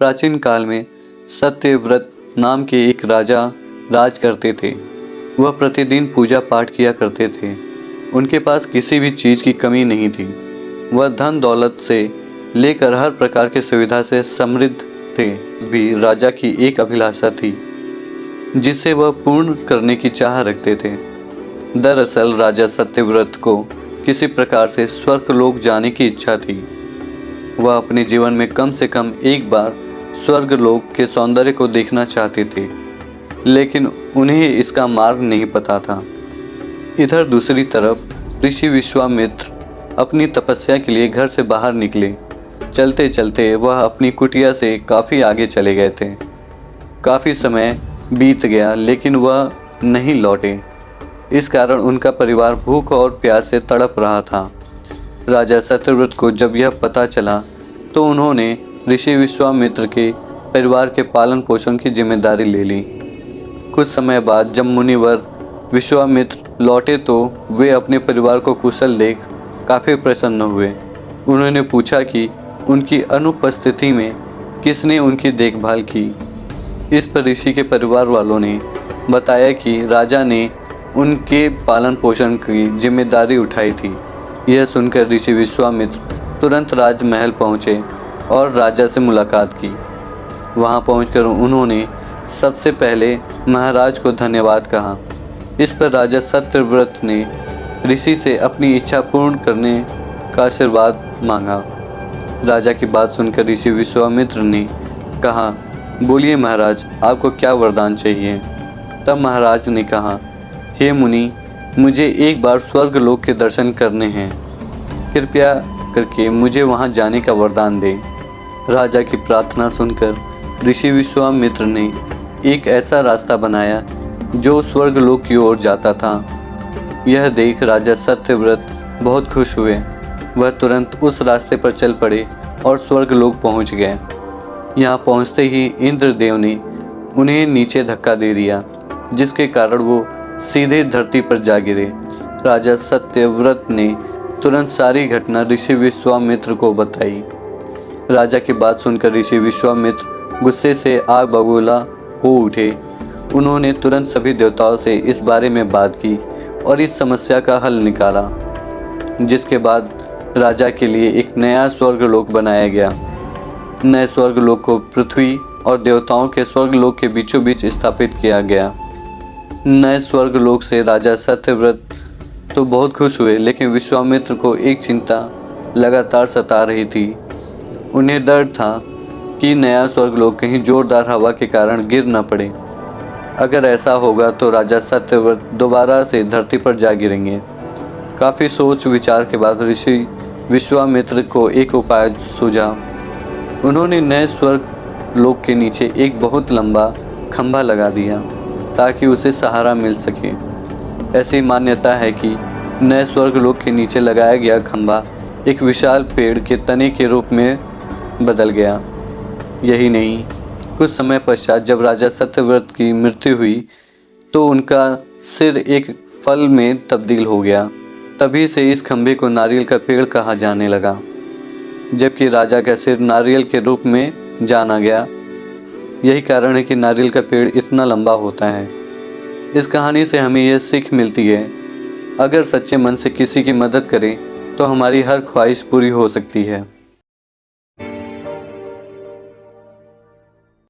प्राचीन काल में सत्यव्रत नाम के एक राजा राज करते थे। वह प्रतिदिन पूजा पाठ किया करते थे। उनके पास किसी भी चीज़ की कमी नहीं थी। वह धन दौलत से लेकर हर प्रकार की सुविधा से समृद्ध थे। भी राजा की एक अभिलाषा थी जिसे वह पूर्ण करने की चाह रखते थे। दरअसल राजा सत्यव्रत को किसी प्रकार से स्वर्गलोक जाने की इच्छा थी। वह अपने जीवन में कम से कम एक बार स्वर्गलोक के सौंदर्य को देखना चाहते थे, लेकिन उन्हें इसका मार्ग नहीं पता था। इधर दूसरी तरफ ऋषि विश्वामित्र अपनी तपस्या के लिए घर से बाहर निकले। चलते चलते वह अपनी कुटिया से काफ़ी आगे चले गए थे। काफ़ी समय बीत गया लेकिन वह नहीं लौटे। इस कारण उनका परिवार भूख और प्यास से तड़प रहा था। राजा सत्यव्रत को जब यह पता चला तो उन्होंने ऋषि विश्वामित्र के परिवार के पालन पोषण की जिम्मेदारी ले ली। कुछ समय बाद जब मुनिवर विश्वामित्र लौटे तो वे अपने परिवार को कुशल देख काफ़ी प्रसन्न हुए। उन्होंने पूछा कि उनकी अनुपस्थिति में किसने उनकी देखभाल की। इस पर ऋषि के परिवार वालों ने बताया कि राजा ने उनके पालन पोषण की जिम्मेदारी उठाई थी। यह सुनकर ऋषि विश्वामित्र तुरंत राजमहल पहुँचे और राजा से मुलाकात की। वहां पहुंचकर उन्होंने सबसे पहले महाराज को धन्यवाद कहा। इस पर राजा सत्यव्रत ने ऋषि से अपनी इच्छा पूर्ण करने का आशीर्वाद मांगा। राजा की बात सुनकर ऋषि विश्वामित्र ने कहा, बोलिए महाराज, आपको क्या वरदान चाहिए। तब महाराज ने कहा, हे मुनि, मुझे एक बार स्वर्गलोक के दर्शन करने हैं। कृपया करके मुझे वहां जाने का वरदान दें। राजा की प्रार्थना सुनकर ऋषि विश्वामित्र ने एक ऐसा रास्ता बनाया जो स्वर्गलोक की ओर जाता था। यह देख राजा सत्यव्रत बहुत खुश हुए। वह तुरंत उस रास्ते पर चल पड़े और स्वर्गलोक पहुंच गए। यहाँ पहुंचते ही इंद्रदेव ने उन्हें नीचे धक्का दे दिया, जिसके कारण वो सीधे धरती पर जा गिरे। राजा सत्यव्रत ने तुरंत सारी घटना ऋषि विश्वामित्र को बताई। राजा की बात सुनकर ऋषि विश्वामित्र गुस्से से आग बबूला हो उठे। उन्होंने तुरंत सभी देवताओं से इस बारे में बात की और इस समस्या का हल निकाला, जिसके बाद राजा के लिए एक नया स्वर्गलोक बनाया गया। नए स्वर्गलोक को पृथ्वी और देवताओं के स्वर्गलोक के बीचों बीच स्थापित किया गया। नए स्वर्गलोक से राजा सत्यव्रत तो बहुत खुश हुए, लेकिन विश्वामित्र को एक चिंता लगातार सता रही थी। उन्हें डर था कि नया स्वर्गलोक कहीं जोरदार हवा के कारण गिर न पड़े। अगर ऐसा होगा तो राजा सत्यव्रत दोबारा से धरती पर जा गिरेंगे। काफ़ी सोच विचार के बाद ऋषि विश्वामित्र को एक उपाय सूझा। उन्होंने नए स्वर्गलोक के नीचे एक बहुत लंबा खंभा लगा दिया ताकि उसे सहारा मिल सके। ऐसी मान्यता है कि नए स्वर्गलोक के नीचे लगाया गया खंभा एक विशाल पेड़ के तने के रूप में बदल गया। यही नहीं, कुछ समय पश्चात जब राजा सत्यव्रत की मृत्यु हुई तो उनका सिर एक फल में तब्दील हो गया। तभी से इस खंभे को नारियल का पेड़ कहा जाने लगा, जबकि राजा का सिर नारियल के रूप में जाना गया। यही कारण है कि नारियल का पेड़ इतना लंबा होता है। इस कहानी से हमें यह सीख मिलती है, अगर सच्चे मन से किसी की मदद करें तो हमारी हर ख्वाहिश पूरी हो सकती है।